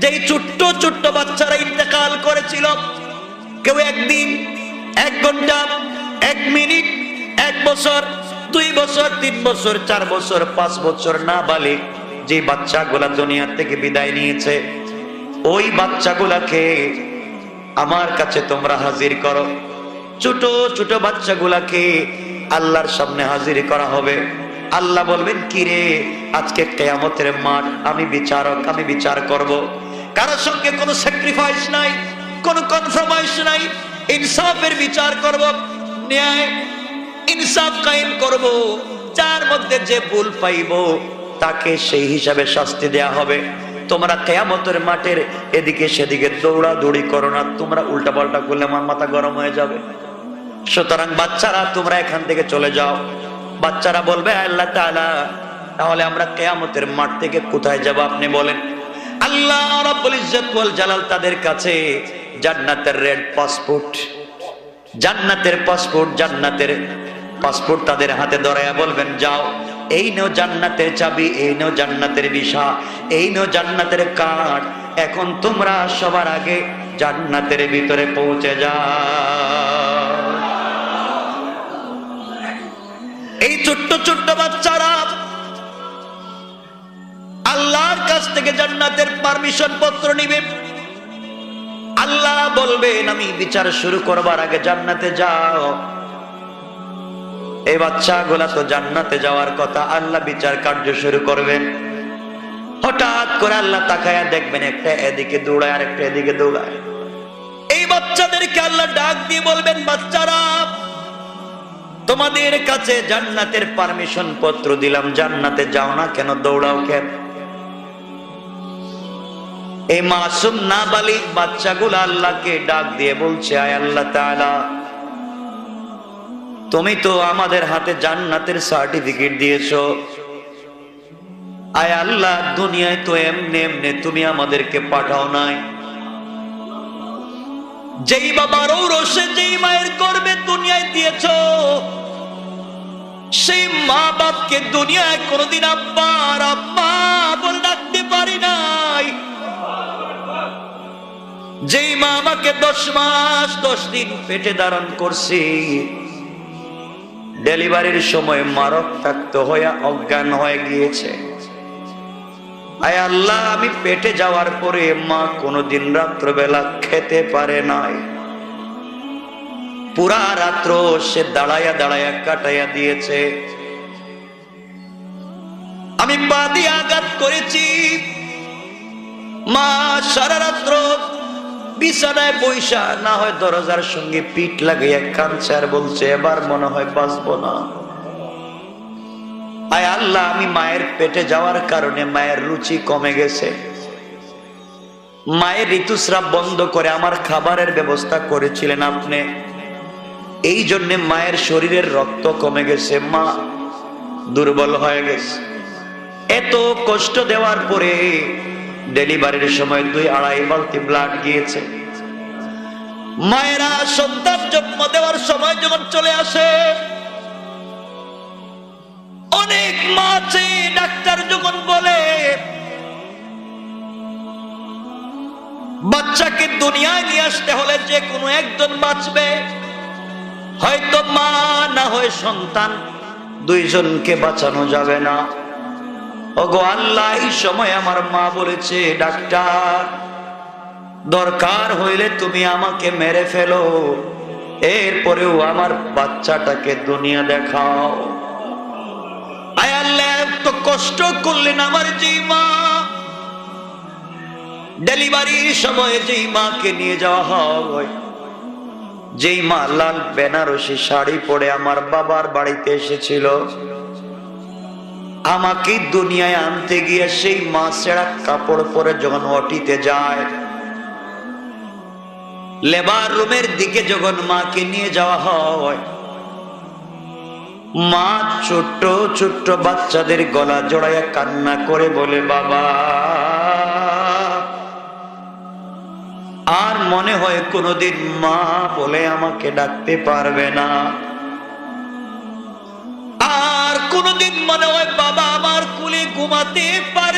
যেই ছোট্ট ছোট্ট বাচ্চারা ইন্তেকাল করেছিল, কেউ একদিন, 1 ঘন্টা, 1 মিনিট, 1 বছর, 2 বছর, 3 বছর, 4 বছর, 5 বছর নাবালিগ যে বাচ্চাগুলা দুনিয়া থেকে বিদায় নিয়েছে, ওই বাচ্চাগুলাকে আমার কাছে তোমরা হাজির করো। ছোট ছোট বাচ্চাগুলাকে আল্লাহর সামনে হাজির করা হবে। আল্লাহ বলবেন, কি রে, আজকে কিয়ামতের মাঠ, আমি বিচারক, আমি বিচার করব। কারোর সঙ্গে কোনো স্যাক্রিফাইস নাই, কোনো কনফার্মাইজ নাই, ইনসাফের বিচার করব, ন্যায় ইনসাফ কায়েম করব। যার মধ্যে যে ভুল পাইব তাকে সেই হিসাবে শাস্তি দেয়া হবে। তোমরা কিয়ামতের মাঠের এদিকে সেদিকে দৌড়াদৌড়ি করো না, তোমরা উল্টাপাল্টা করলে আমার মাথা গরম হয়ে যাবে। সুতরাং বাচ্চারা তোমরা এখান থেকে চলে যাও। বাচ্চারা বলবে, আল্লাহ তাআলা, তাহলে আমরা কিয়ামতের মাঠ থেকে কোথায় যাব আপনি বলেন। আল্লাহ রাব্বুল ইজ্জত ওয়াল জালাল তাদের কাছে জান্নাতের রেড পাসপোর্ট, জান্নাতের পাসপোর্ট, জান্নাতের পাসপোর্ট তাদের হাতে ধরায়া বলবেন, যাও, এই নাও জান্নাতের চাবি, এই নাও জান্নাতের ভিসা, এই নাও জান্নাতের কার্ড। এখন তোমরা সবার আগে জান্নাতের ভিতরে পৌঁছে যাও। এই ছোট্ট ছোট্ট বাচ্চারা আল্লাহর কাছ থেকে জান্নাতের পারমিশন পত্র নিবে। আল্লাহ বলবেন, আমি বিচার শুরু করবার আগে জান্নাতে যাও। এই বাচ্চাগুলা তো জান্নাতে যাওয়ার কথা, আল্লাহ বিচার কার্য শুরু করবেন। হঠাৎ করে আল্লাহ তাকায়া দেখবেন, একটা এদিকে দৌড়ায় আর একটা এদিকে দৌড়ায়। এই বাচ্চাদেরকে আল্লাহ ডাক দিয়ে বলবেন, বাচ্চারা, তোমাদের কাছে জান্নাতের পারমিশন পত্র দিলাম, জান্নাতে যাও না কেন, দৌড়াও কেন? এই মাসুম নাবালিগ বাচ্চাগুলো আল্লাহকে ডাক দিয়ে বলছে, আয় আল্লাহ তাআলা, তুমি তো আমাদের হাতে জান্নাতের সার্টিফিকেট দিয়েছো। আয় আল্লাহ, দুনিয়ায় তো এমনি এমনি তুমি আমাদেরকে পাঠাও নাই। যেই বাবার ঔরসে যেই মায়ের গর্ভে দুনিয়ায় দিয়েছো, সেই মা বাপকে দুনিয়ায় কোনোদিন আব্বা আর আম্মা বলে ডাকতে পারি নাই। যেই মা আমাকে 10 মাস 10 দিন পেটে ধারণ করছি, ডেলিভারির সময় মা রক্তাক্ত হয়ে অজ্ঞান হয়ে গিয়েছে। আয় আল্লাহ, আমি পেটে যাওয়ার পরে মা কোনোদিন রাত্রবেলা খেতে পারে নাই। পুরা রাত্র সে দাঁড়ায়া দাঁড়ায়া কাটাইয়া দিয়েছে। আমি পা দিয়ে আঘাত করেছি, মা সারা রাত্র বিছানায় বৈশা, না হয় দরজার সঙ্গে পিঠ লাগাইয়া কাঁদছে আর বলছে, এবার মনে হয় বাঁচবো না। আয় আল্লাহ, আমি মায়ের পেটে যাওয়ার কারণে মায়ের রুচি কমে গেছে। মায়ের ঋতুস্রাব বন্ধ করে আমার খাবারের ব্যবস্থা করেছিলেন আপনি, এই জন্য মায়ের শরীরের রক্ত কমে গেছে, মা দুর্বল হয়ে গেছে। এত কষ্ট দেওয়ার পরে ডেলিভারির সময় 2-2.5 বালতি ব্লাড গিয়েছে। মায়েরা সন্তান জন্ম দেওয়ার সময় যখন চলে আসে, অনেক মা আছে, ডাক্তার যখন বলে বাচ্চাকে দুনিয়ায় নিয়ে আসতে হলে যে কোনো একজন বাঁচবে, হয়তো মা না হয় সন্তান, 2 জনকে বাঁচানো যাবে না। ওগো আল্লাহ, এই সময় আমার মা বলেছে, ডাক্তার, দরকার হইলে তুমি আমাকে মেরে ফেলো, এরপরেও আমার বাচ্চাটাকে দুনিয়া দেখাও। আয় আল্লাহ, এত কষ্ট করলেন আমার যেই মা, ডেলিভারির সময় যেই মাকে নিয়ে যাওয়া হয়, যেই মা লাল বেনারসি শাড়ি পরে আমার বাবার বাড়িতে এসেছিল, আমাকে দুনিয়ায় আনতে গিয়ে সেই মা ছেঁড়া কাপড় পরে যখন ওটিতে যায়, লেবার রুমের দিকে যখন মাকে নিয়ে যাওয়া হয়, মা ছোট্ট ছোট্ট বাচ্চাদের গলা জড়াইয়া কান্না করে বলে, বাবা, আর মনে হয় কোনোদিন মা বলে আমাকে ডাকতে পারবে না, আর কোনোদিন মনে হয় বাবা আমার কুলে ঘুমাতে পারবে